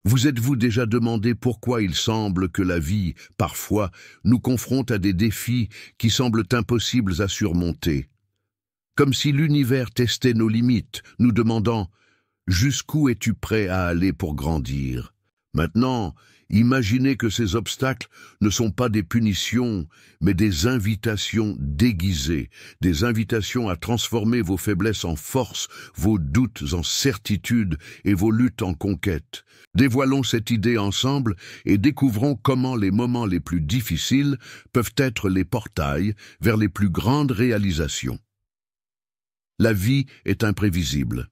Vous êtes-vous déjà demandé pourquoi il semble que la vie, parfois, nous confronte à des défis qui semblent impossibles à surmonter? Comme si l'univers testait nos limites, nous demandant « Jusqu'où es-tu prêt à aller pour grandir ?» Maintenant, imaginez que ces obstacles ne sont pas des punitions, mais des invitations déguisées, des invitations à transformer vos faiblesses en force, vos doutes en certitudes et vos luttes en conquêtes. Dévoilons cette idée ensemble et découvrons comment les moments les plus difficiles peuvent être les portails vers les plus grandes réalisations. La vie est imprévisible.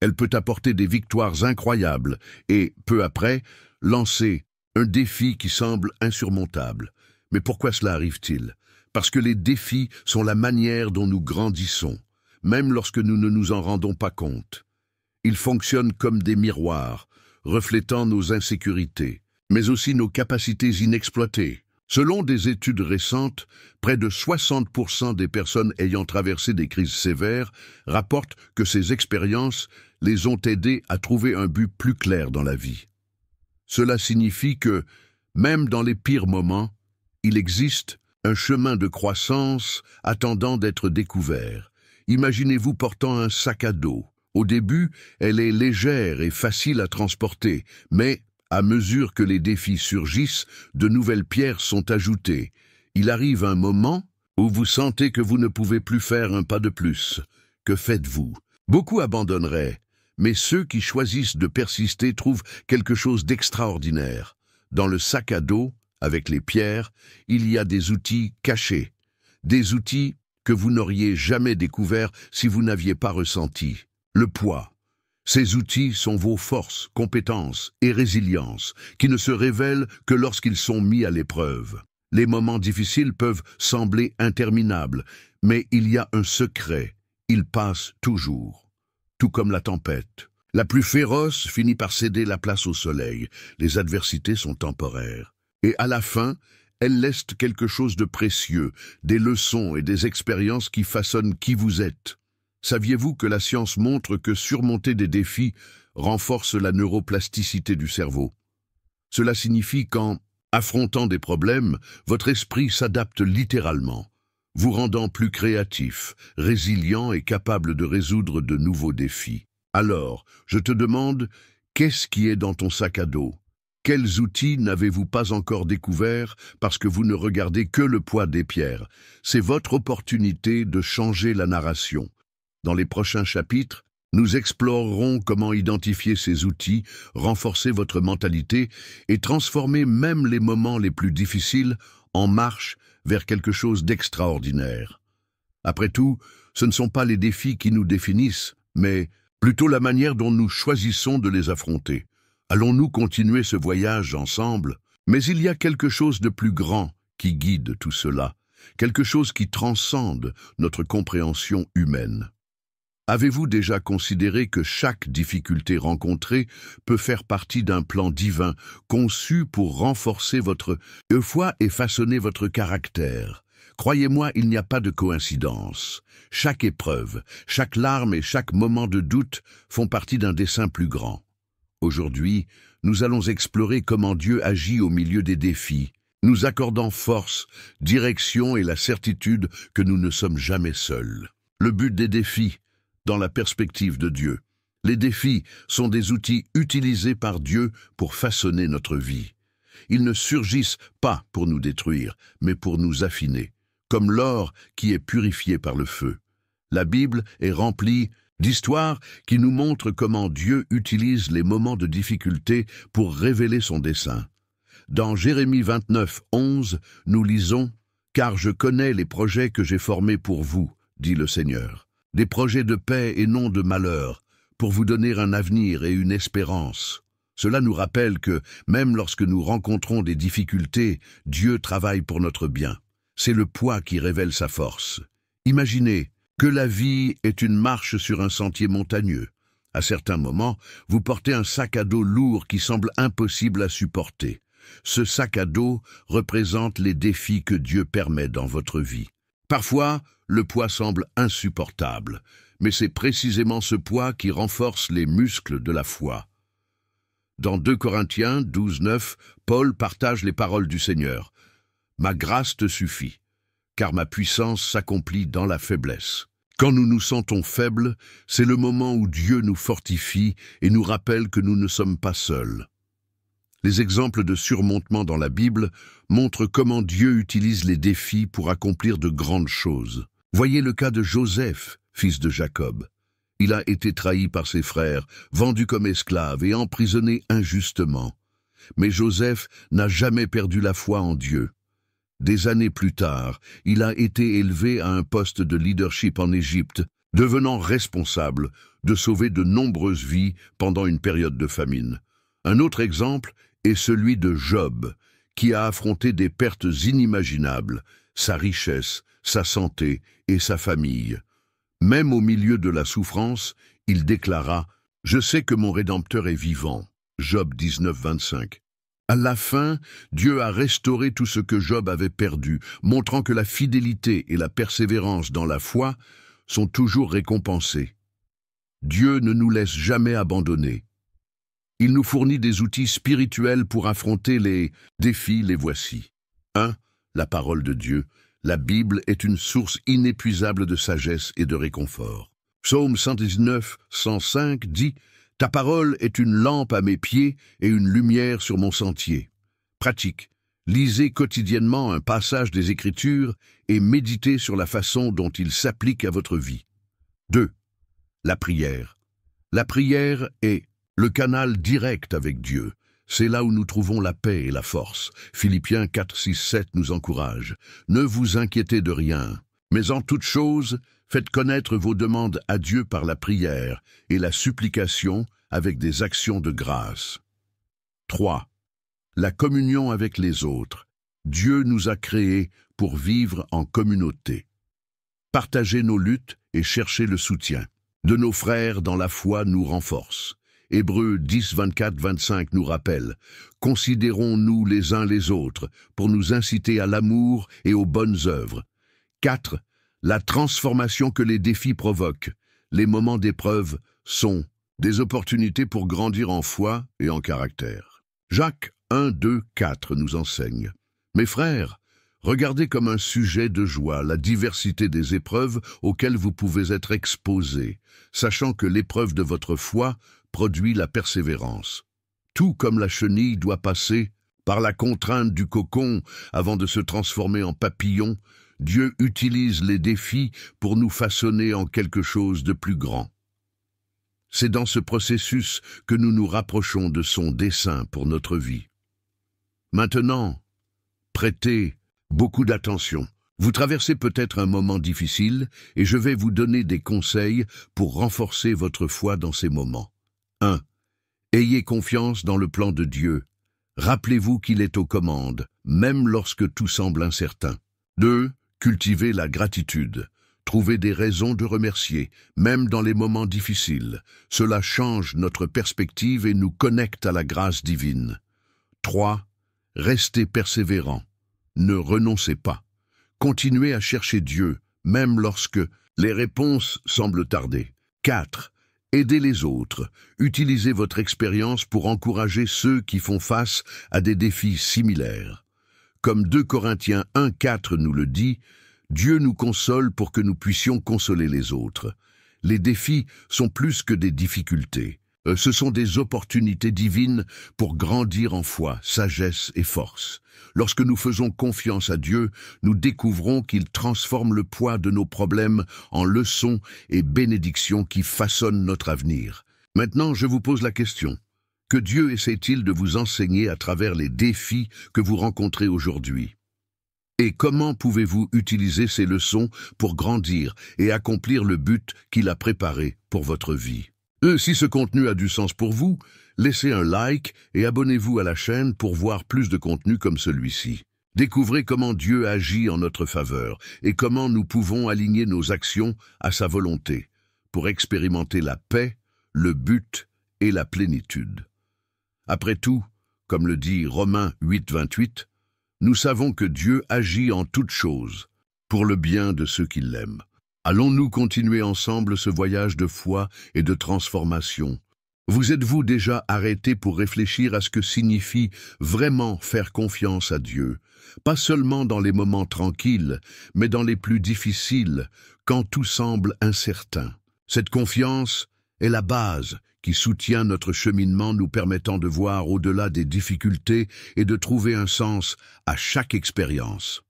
Elle peut apporter des victoires incroyables et, peu après, lancer un défi qui semble insurmontable. Mais pourquoi cela arrive-t-il? Parce que les défis sont la manière dont nous grandissons, même lorsque nous ne nous en rendons pas compte. Ils fonctionnent comme des miroirs, reflétant nos insécurités, mais aussi nos capacités inexploitées. Selon des études récentes, près de 60% des personnes ayant traversé des crises sévères rapportent que ces expériences les ont aidés à trouver un but plus clair dans la vie. Cela signifie que, même dans les pires moments, il existe un chemin de croissance attendant d'être découvert. Imaginez-vous portant un sac à dos. Au début, elle est légère et facile à transporter, mais à mesure que les défis surgissent, de nouvelles pierres sont ajoutées. Il arrive un moment où vous sentez que vous ne pouvez plus faire un pas de plus. Que faites-vous? Beaucoup abandonneraient, mais ceux qui choisissent de persister trouvent quelque chose d'extraordinaire. Dans le sac à dos, avec les pierres, il y a des outils cachés, des outils que vous n'auriez jamais découverts si vous n'aviez pas ressenti. Le poids. Ces outils sont vos forces, compétences et résilience, qui ne se révèlent que lorsqu'ils sont mis à l'épreuve. Les moments difficiles peuvent sembler interminables, mais il y a un secret, ils passent toujours. Tout comme la tempête. La plus féroce finit par céder la place au soleil. Les adversités sont temporaires. Et à la fin, elles laissent quelque chose de précieux, des leçons et des expériences qui façonnent qui vous êtes. Saviez-vous que la science montre que surmonter des défis renforce la neuroplasticité du cerveau? Cela signifie qu'en affrontant des problèmes, votre esprit s'adapte littéralement, vous rendant plus créatif, résilient et capable de résoudre de nouveaux défis. Alors, je te demande, qu'est-ce qui est dans ton sac à dos? Quels outils n'avez-vous pas encore découverts parce que vous ne regardez que le poids des pierres? C'est votre opportunité de changer la narration. Dans les prochains chapitres, nous explorerons comment identifier ces outils, renforcer votre mentalité et transformer même les moments les plus difficiles en marche vers quelque chose d'extraordinaire. Après tout, ce ne sont pas les défis qui nous définissent, mais plutôt la manière dont nous choisissons de les affronter. Allons-nous continuer ce voyage ensemble? Mais il y a quelque chose de plus grand qui guide tout cela, quelque chose qui transcende notre compréhension humaine. Avez-vous déjà considéré que chaque difficulté rencontrée peut faire partie d'un plan divin conçu pour renforcer votre foi et façonner votre caractère? Croyez-moi, il n'y a pas de coïncidence. Chaque épreuve, chaque larme et chaque moment de doute font partie d'un dessein plus grand. Aujourd'hui, nous allons explorer comment Dieu agit au milieu des défis, nous accordant force, direction et la certitude que nous ne sommes jamais seuls. Le but des défis, dans la perspective de Dieu. Les défis sont des outils utilisés par Dieu pour façonner notre vie. Ils ne surgissent pas pour nous détruire, mais pour nous affiner, comme l'or qui est purifié par le feu. La Bible est remplie d'histoires qui nous montrent comment Dieu utilise les moments de difficulté pour révéler son dessein. Dans Jérémie 29, 11, nous lisons « Car je connais les projets que j'ai formés pour vous, dit le Seigneur. Des projets de paix et non de malheur, pour vous donner un avenir et une espérance. » Cela nous rappelle que, même lorsque nous rencontrons des difficultés, Dieu travaille pour notre bien. C'est le poids qui révèle sa force. Imaginez que la vie est une marche sur un sentier montagneux. À certains moments, vous portez un sac à dos lourd qui semble impossible à supporter. Ce sac à dos représente les défis que Dieu permet dans votre vie. Parfois, le poids semble insupportable, mais c'est précisément ce poids qui renforce les muscles de la foi. Dans 2 Corinthiens 12:9, Paul partage les paroles du Seigneur. « Ma grâce te suffit, car ma puissance s'accomplit dans la faiblesse. » Quand nous nous sentons faibles, c'est le moment où Dieu nous fortifie et nous rappelle que nous ne sommes pas seuls. Les exemples de surmontement dans la Bible montrent comment Dieu utilise les défis pour accomplir de grandes choses. Voyez le cas de Joseph, fils de Jacob. Il a été trahi par ses frères, vendu comme esclave et emprisonné injustement. Mais Joseph n'a jamais perdu la foi en Dieu. Des années plus tard, il a été élevé à un poste de leadership en Égypte, devenant responsable de sauver de nombreuses vies pendant une période de famine. Un autre exemple est celui de Job, qui a affronté des pertes inimaginables, sa richesse, sa santé et sa famille. Même au milieu de la souffrance, il déclara « Je sais que mon Rédempteur est vivant ». Job 19:25. À la fin, Dieu a restauré tout ce que Job avait perdu, montrant que la fidélité et la persévérance dans la foi sont toujours récompensées. Dieu ne nous laisse jamais abandonner. Il nous fournit des outils spirituels pour affronter les défis, les voici. 1. La parole de Dieu. La Bible est une source inépuisable de sagesse et de réconfort. Psaume 119, 105 dit « Ta parole est une lampe à mes pieds et une lumière sur mon sentier. » Pratique. Lisez quotidiennement un passage des Écritures et méditez sur la façon dont il s'applique à votre vie. 2. La prière. La prière est le canal direct avec Dieu. C'est là où nous trouvons la paix et la force. Philippiens 4, 6, 7 nous encourage. Ne vous inquiétez de rien, mais en toute chose, faites connaître vos demandes à Dieu par la prière et la supplication avec des actions de grâce. 3. La communion avec les autres. Dieu nous a créés pour vivre en communauté. Partager nos luttes et chercher le soutien de nos frères dans la foi nous renforce. Hébreux 10, 24, 25 nous rappelle « Considérons-nous les uns les autres pour nous inciter à l'amour et aux bonnes œuvres. » 4. La transformation que les défis provoquent. Les moments d'épreuve sont des opportunités pour grandir en foi et en caractère. Jacques 1, 2, 4 nous enseigne « Mes frères, regardez comme un sujet de joie la diversité des épreuves auxquelles vous pouvez être exposés, sachant que l'épreuve de votre foi produit la persévérance. Tout comme la chenille doit passer par la contrainte du cocon avant de se transformer en papillon, Dieu utilise les défis pour nous façonner en quelque chose de plus grand. C'est dans ce processus que nous nous rapprochons de son dessein pour notre vie. Maintenant, prêtez beaucoup d'attention. Vous traversez peut-être un moment difficile et je vais vous donner des conseils pour renforcer votre foi dans ces moments. 1. Ayez confiance dans le plan de Dieu. Rappelez-vous qu'il est aux commandes, même lorsque tout semble incertain. 2. Cultivez la gratitude. Trouvez des raisons de remercier, même dans les moments difficiles. Cela change notre perspective et nous connecte à la grâce divine. 3. Restez persévérants. Ne renoncez pas. Continuez à chercher Dieu, même lorsque les réponses semblent tarder. 4. Aidez les autres. Utilisez votre expérience pour encourager ceux qui font face à des défis similaires. Comme 2 Corinthiens 1, 4 nous le dit, Dieu nous console pour que nous puissions consoler les autres. Les défis sont plus que des difficultés. Ce sont des opportunités divines pour grandir en foi, sagesse et force. Lorsque nous faisons confiance à Dieu, nous découvrons qu'il transforme le poids de nos problèmes en leçons et bénédictions qui façonnent notre avenir. Maintenant, je vous pose la question. Que Dieu essaie-t-il de vous enseigner à travers les défis que vous rencontrez aujourd'hui? Et comment pouvez-vous utiliser ces leçons pour grandir et accomplir le but qu'il a préparé pour votre vie? Si ce contenu a du sens pour vous, laissez un like et abonnez-vous à la chaîne pour voir plus de contenu comme celui-ci. Découvrez comment Dieu agit en notre faveur et comment nous pouvons aligner nos actions à sa volonté pour expérimenter la paix, le but et la plénitude. Après tout, comme le dit Romains 8, 28, nous savons que Dieu agit en toutes choses pour le bien de ceux qui l'aiment. Allons-nous continuer ensemble ce voyage de foi et de transformation Vous êtes-vous déjà arrêté pour réfléchir à ce que signifie vraiment faire confiance à Dieu, pas seulement dans les moments tranquilles, mais dans les plus difficiles, quand tout semble incertain? Cette confiance est la base qui soutient notre cheminement, nous permettant de voir au-delà des difficultés et de trouver un sens à chaque expérience.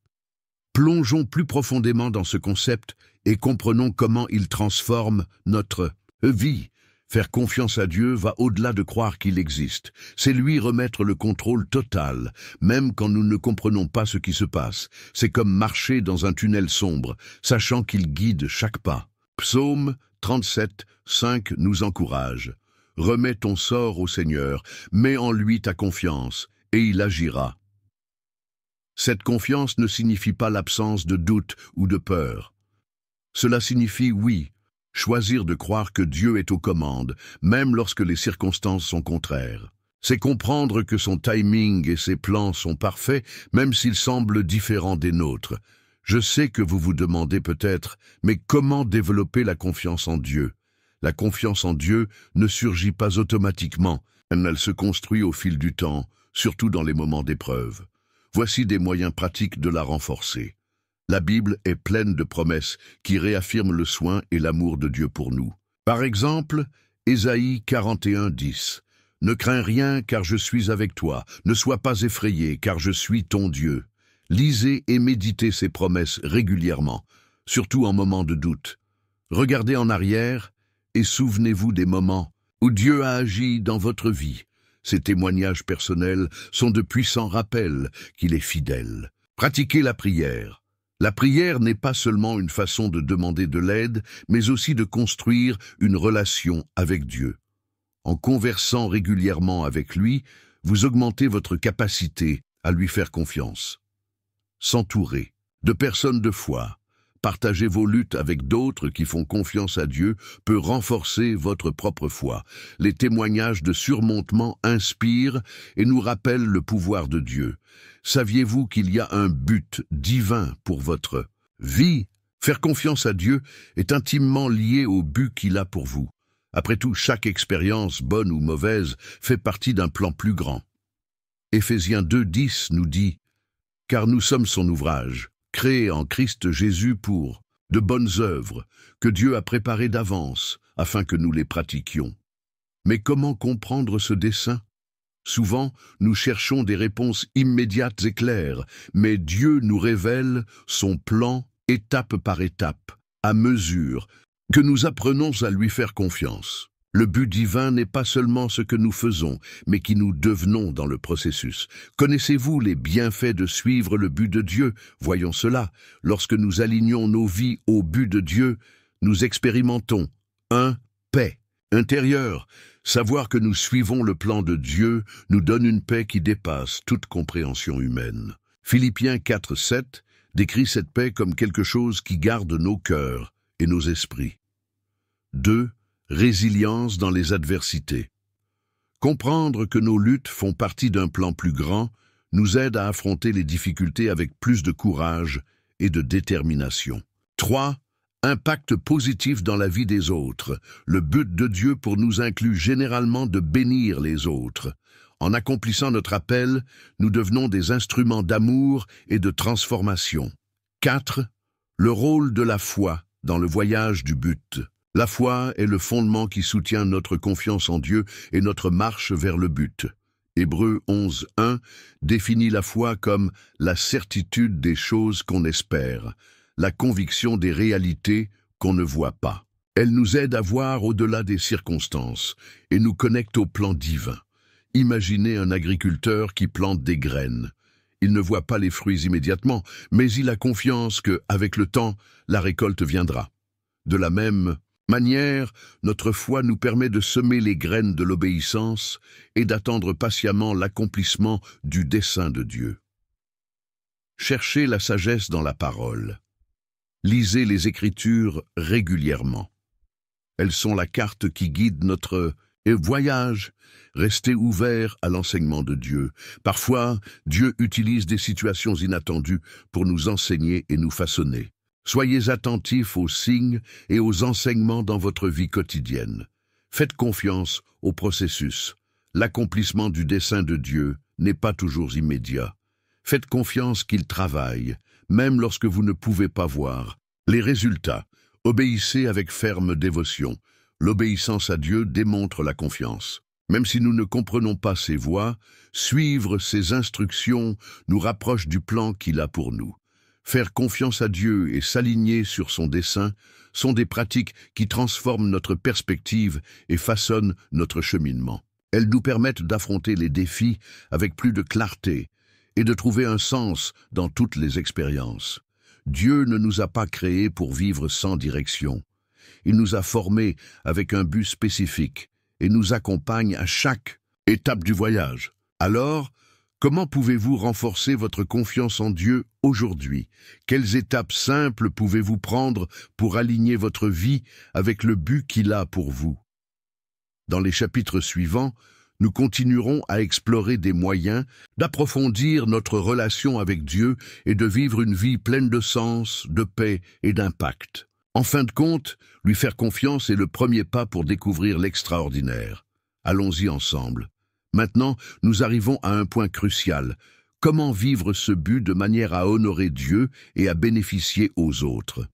Plongeons plus profondément dans ce concept et comprenons comment il transforme notre vie. Faire confiance à Dieu va au-delà de croire qu'il existe. C'est lui remettre le contrôle total, même quand nous ne comprenons pas ce qui se passe. C'est comme marcher dans un tunnel sombre, sachant qu'il guide chaque pas. Psaume 37, 5 nous encourage. Remets ton sort au Seigneur, mets en lui ta confiance, et il agira. Cette confiance ne signifie pas l'absence de doute ou de peur. Cela signifie, oui, choisir de croire que Dieu est aux commandes, même lorsque les circonstances sont contraires. C'est comprendre que son timing et ses plans sont parfaits, même s'ils semblent différents des nôtres. Je sais que vous vous demandez peut-être, mais comment développer la confiance en Dieu? La confiance en Dieu ne surgit pas automatiquement, elle se construit au fil du temps, surtout dans les moments d'épreuve. Voici des moyens pratiques de la renforcer. La Bible est pleine de promesses qui réaffirment le soin et l'amour de Dieu pour nous. Par exemple, Ésaïe 41, 10. « Ne crains rien, car je suis avec toi. Ne sois pas effrayé, car je suis ton Dieu. » Lisez et méditez ces promesses régulièrement, surtout en moments de doute. Regardez en arrière et souvenez-vous des moments où Dieu a agi dans votre vie. Ces témoignages personnels sont de puissants rappels qu'il est fidèle. Pratiquez la prière. La prière n'est pas seulement une façon de demander de l'aide, mais aussi de construire une relation avec Dieu. En conversant régulièrement avec lui, vous augmentez votre capacité à lui faire confiance. S'entourer de personnes de foi, partager vos luttes avec d'autres qui font confiance à Dieu peut renforcer votre propre foi. Les témoignages de surmontement inspirent et nous rappellent le pouvoir de Dieu. Saviez-vous qu'il y a un but divin pour votre vie? Faire confiance à Dieu est intimement lié au but qu'il a pour vous. Après tout, chaque expérience, bonne ou mauvaise, fait partie d'un plan plus grand. Éphésiens 2:10 nous dit « Car nous sommes son ouvrage, créé en Christ Jésus pour de bonnes œuvres que Dieu a préparées d'avance afin que nous les pratiquions. » Mais comment comprendre ce dessein? Souvent, nous cherchons des réponses immédiates et claires, mais Dieu nous révèle son plan étape par étape, à mesure que nous apprenons à lui faire confiance. Le but divin n'est pas seulement ce que nous faisons, mais qui nous devenons dans le processus. Connaissez-vous les bienfaits de suivre le but de Dieu? Voyons cela. Lorsque nous alignons nos vies au but de Dieu, nous expérimentons 1. Paix intérieure. Savoir que nous suivons le plan de Dieu nous donne une paix qui dépasse toute compréhension humaine. Philippiens 4:7 décrit cette paix comme quelque chose qui garde nos cœurs et nos esprits. 2. Résilience dans les adversités. Comprendre que nos luttes font partie d'un plan plus grand nous aide à affronter les difficultés avec plus de courage et de détermination. 3. Impact positif dans la vie des autres. Le but de Dieu pour nous inclut généralement de bénir les autres. En accomplissant notre appel, nous devenons des instruments d'amour et de transformation. 4. Le rôle de la foi dans le voyage du but. La foi est le fondement qui soutient notre confiance en Dieu et notre marche vers le but. Hébreux 11:1 définit la foi comme la certitude des choses qu'on espère, la conviction des réalités qu'on ne voit pas. Elle nous aide à voir au-delà des circonstances et nous connecte au plan divin. Imaginez un agriculteur qui plante des graines. Il ne voit pas les fruits immédiatement, mais il a confiance que, avec le temps, la récolte viendra. De la même manière, notre foi nous permet de semer les graines de l'obéissance et d'attendre patiemment l'accomplissement du dessein de Dieu. Cherchez la sagesse dans la parole. Lisez les Écritures régulièrement. Elles sont la carte qui guide notre voyage. Restez ouverts à l'enseignement de Dieu. Parfois, Dieu utilise des situations inattendues pour nous enseigner et nous façonner. Soyez attentifs aux signes et aux enseignements dans votre vie quotidienne. Faites confiance au processus. L'accomplissement du dessein de Dieu n'est pas toujours immédiat. Faites confiance qu'il travaille, même lorsque vous ne pouvez pas voir. Les résultats. Obéissez avec ferme dévotion. L'obéissance à Dieu démontre la confiance. Même si nous ne comprenons pas ses voies, suivre ses instructions nous rapproche du plan qu'il a pour nous. Faire confiance à Dieu et s'aligner sur son dessein sont des pratiques qui transforment notre perspective et façonnent notre cheminement. Elles nous permettent d'affronter les défis avec plus de clarté et de trouver un sens dans toutes les expériences. Dieu ne nous a pas créés pour vivre sans direction. Il nous a formés avec un but spécifique et nous accompagne à chaque étape du voyage. Alors, comment pouvez-vous renforcer votre confiance en Dieu aujourd'hui? Quelles étapes simples pouvez-vous prendre pour aligner votre vie avec le but qu'il a pour vous? Dans les chapitres suivants, nous continuerons à explorer des moyens d'approfondir notre relation avec Dieu et de vivre une vie pleine de sens, de paix et d'impact. En fin de compte, lui faire confiance est le premier pas pour découvrir l'extraordinaire. Allons-y ensemble. Maintenant, nous arrivons à un point crucial. Comment vivre ce but de manière à honorer Dieu et à bénéficier aux autres?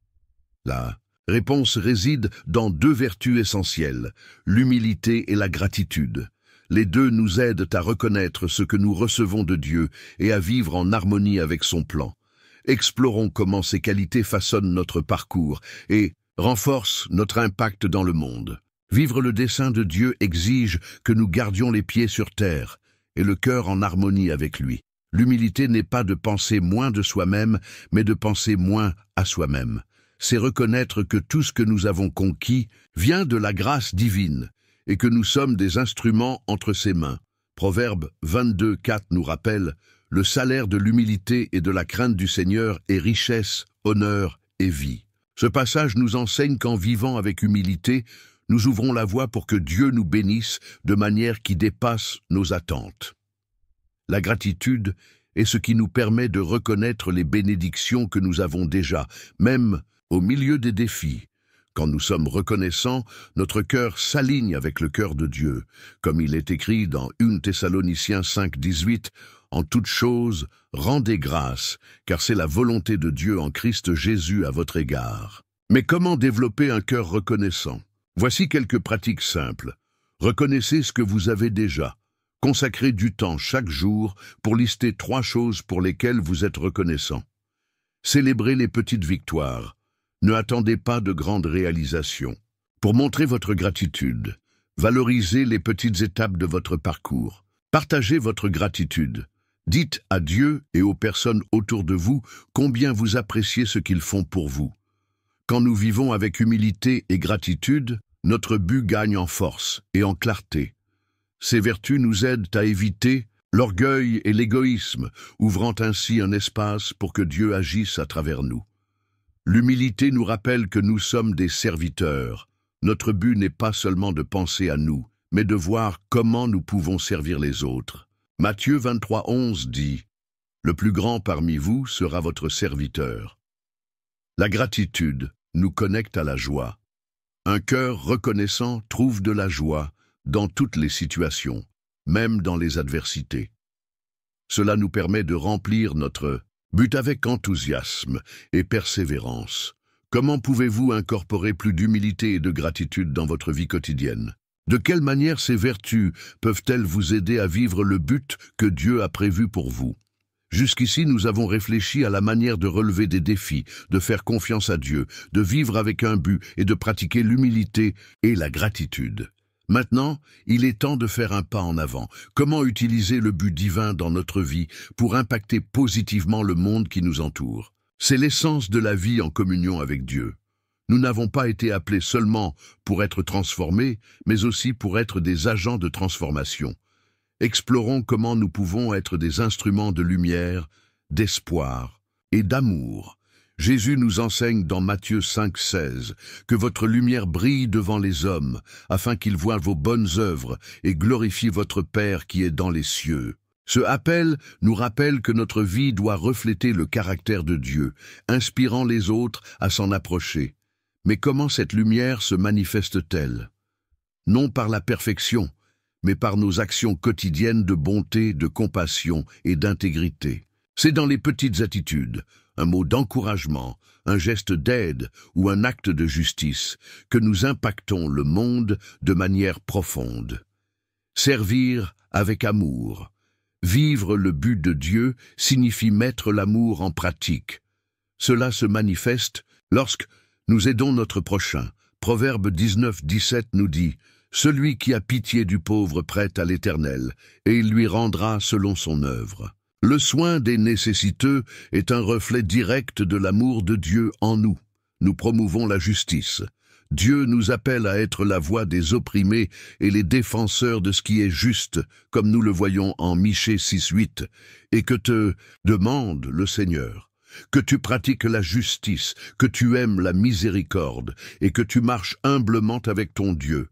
La réponse réside dans deux vertus essentielles, l'humilité et la gratitude. Les deux nous aident à reconnaître ce que nous recevons de Dieu et à vivre en harmonie avec son plan. Explorons comment ces qualités façonnent notre parcours et renforcent notre impact dans le monde. Vivre le dessein de Dieu exige que nous gardions les pieds sur terre et le cœur en harmonie avec lui. L'humilité n'est pas de penser moins de soi-même, mais de penser moins à soi-même. C'est reconnaître que tout ce que nous avons conquis vient de la grâce divine et que nous sommes des instruments entre ses mains. Proverbe 22:4 nous rappelle « Le salaire de l'humilité et de la crainte du Seigneur est richesse, honneur et vie ». Ce passage nous enseigne qu'en vivant avec humilité, nous ouvrons la voie pour que Dieu nous bénisse de manière qui dépasse nos attentes. La gratitude est ce qui nous permet de reconnaître les bénédictions que nous avons déjà, même au milieu des défis. Quand nous sommes reconnaissants, notre cœur s'aligne avec le cœur de Dieu, comme il est écrit dans 1 Thessaloniciens 5:18, « En toute chose, rendez grâce, car c'est la volonté de Dieu en Christ Jésus à votre égard. » Mais comment développer un cœur reconnaissant? Voici quelques pratiques simples. Reconnaissez ce que vous avez déjà. Consacrez du temps chaque jour pour lister 3 choses pour lesquelles vous êtes reconnaissant. Célébrez les petites victoires. Ne attendez pas de grandes réalisations. Pour montrer votre gratitude, valorisez les petites étapes de votre parcours. Partagez votre gratitude. Dites à Dieu et aux personnes autour de vous combien vous appréciez ce qu'ils font pour vous. Quand nous vivons avec humilité et gratitude, notre but gagne en force et en clarté. Ces vertus nous aident à éviter l'orgueil et l'égoïsme, ouvrant ainsi un espace pour que Dieu agisse à travers nous. L'humilité nous rappelle que nous sommes des serviteurs. Notre but n'est pas seulement de penser à nous, mais de voir comment nous pouvons servir les autres. Matthieu 23:11 dit « Le plus grand parmi vous sera votre serviteur ». La gratitude nous connecte à la joie. Un cœur reconnaissant trouve de la joie dans toutes les situations, même dans les adversités. Cela nous permet de remplir notre but avec enthousiasme et persévérance. Comment pouvez-vous incorporer plus d'humilité et de gratitude dans votre vie quotidienne? De quelle manière ces vertus peuvent-elles vous aider à vivre le but que Dieu a prévu pour vous? Jusqu'ici, nous avons réfléchi à la manière de relever des défis, de faire confiance à Dieu, de vivre avec un but et de pratiquer l'humilité et la gratitude. Maintenant, il est temps de faire un pas en avant. Comment utiliser le but divin dans notre vie pour impacter positivement le monde qui nous entoure? C'est l'essence de la vie en communion avec Dieu. Nous n'avons pas été appelés seulement pour être transformés, mais aussi pour être des agents de transformation. Explorons comment nous pouvons être des instruments de lumière, d'espoir et d'amour. Jésus nous enseigne dans Matthieu 5:16 que votre lumière brille devant les hommes, afin qu'ils voient vos bonnes œuvres et glorifient votre Père qui est dans les cieux. Ce appel nous rappelle que notre vie doit refléter le caractère de Dieu, inspirant les autres à s'en approcher. Mais comment cette lumière se manifeste-t-elle? Non par la perfection, mais par nos actions quotidiennes de bonté, de compassion et d'intégrité. C'est dans les petites attitudes, un mot d'encouragement, un geste d'aide ou un acte de justice que nous impactons le monde de manière profonde. Servir avec amour. Vivre le but de Dieu signifie mettre l'amour en pratique. Cela se manifeste lorsque nous aidons notre prochain. Proverbe 19:17 nous dit « Celui qui a pitié du pauvre prête à l'Éternel, et il lui rendra selon son œuvre. » Le soin des nécessiteux est un reflet direct de l'amour de Dieu en nous. Nous promouvons la justice. Dieu nous appelle à être la voix des opprimés et les défenseurs de ce qui est juste, comme nous le voyons en Michée 6:8, et que te demande le Seigneur, que tu pratiques la justice, que tu aimes la miséricorde et que tu marches humblement avec ton Dieu.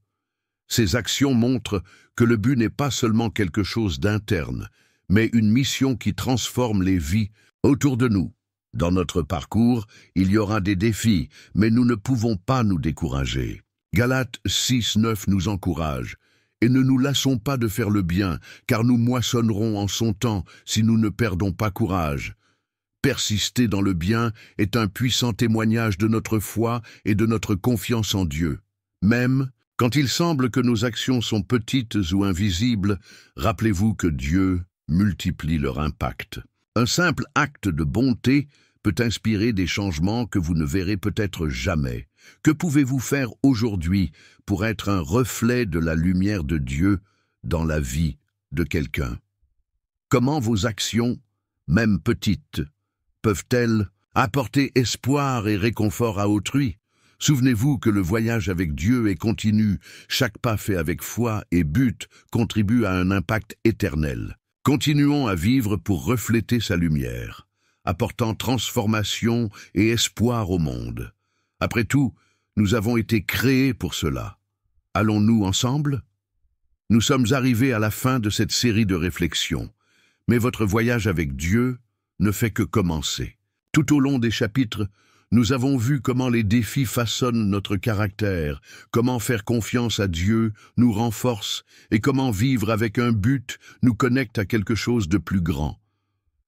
Ces actions montrent que le but n'est pas seulement quelque chose d'interne, mais une mission qui transforme les vies autour de nous. Dans notre parcours, il y aura des défis, mais nous ne pouvons pas nous décourager. Galates 6:9 nous encourage. « Et ne nous lassons pas de faire le bien, car nous moissonnerons en son temps si nous ne perdons pas courage. » Persister dans le bien est un puissant témoignage de notre foi et de notre confiance en Dieu. Même quand il semble que nos actions sont petites ou invisibles, rappelez-vous que Dieu multiplie leur impact. Un simple acte de bonté peut inspirer des changements que vous ne verrez peut-être jamais. Que pouvez-vous faire aujourd'hui pour être un reflet de la lumière de Dieu dans la vie de quelqu'un? Comment vos actions, même petites, peuvent-elles apporter espoir et réconfort à autrui? Souvenez-vous que le voyage avec Dieu est continu. Chaque pas fait avec foi et but contribue à un impact éternel. Continuons à vivre pour refléter sa lumière, apportant transformation et espoir au monde. Après tout, nous avons été créés pour cela. Allons-nous ensemble? Nous sommes arrivés à la fin de cette série de réflexions, mais votre voyage avec Dieu ne fait que commencer. Tout au long des chapitres, nous avons vu comment les défis façonnent notre caractère, comment faire confiance à Dieu nous renforce et comment vivre avec un but nous connecte à quelque chose de plus grand.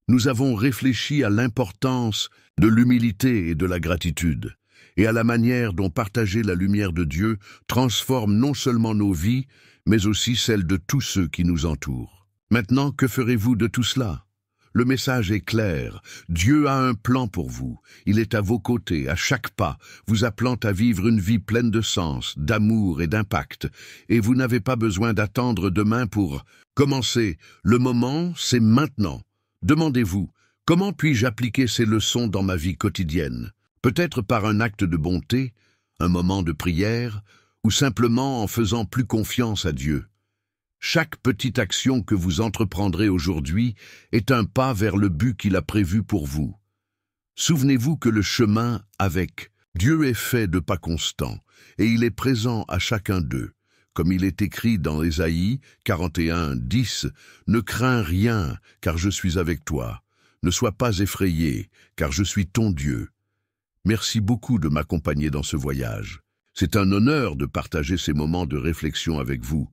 Nous avons réfléchi à l'importance de l'humilité et de la gratitude, et à la manière dont partager la lumière de Dieu transforme non seulement nos vies, mais aussi celles de tous ceux qui nous entourent. Maintenant, que ferez-vous de tout cela? Le message est clair. Dieu a un plan pour vous. Il est à vos côtés, à chaque pas, vous appelant à vivre une vie pleine de sens, d'amour et d'impact. Et vous n'avez pas besoin d'attendre demain pour commencer. Le moment, c'est maintenant. Demandez-vous, comment puis-je appliquer ces leçons dans ma vie quotidienne? Peut-être par un acte de bonté, un moment de prière, ou simplement en faisant plus confiance à Dieu. Chaque petite action que vous entreprendrez aujourd'hui est un pas vers le but qu'il a prévu pour vous. Souvenez-vous que le chemin avec Dieu est fait de pas constants, et il est présent à chacun d'eux. Comme il est écrit dans Ésaïe 41:10, « Ne crains rien, car je suis avec toi. Ne sois pas effrayé, car je suis ton Dieu. » Merci beaucoup de m'accompagner dans ce voyage. C'est un honneur de partager ces moments de réflexion avec vous.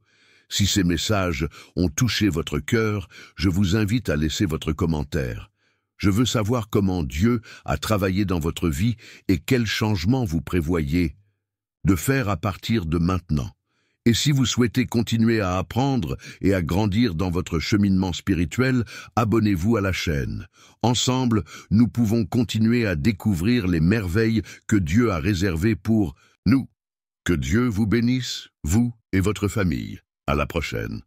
Si ces messages ont touché votre cœur, je vous invite à laisser votre commentaire. Je veux savoir comment Dieu a travaillé dans votre vie et quels changements vous prévoyez de faire à partir de maintenant. Et si vous souhaitez continuer à apprendre et à grandir dans votre cheminement spirituel, abonnez-vous à la chaîne. Ensemble, nous pouvons continuer à découvrir les merveilles que Dieu a réservées pour nous. Que Dieu vous bénisse, vous et votre famille. À la prochaine.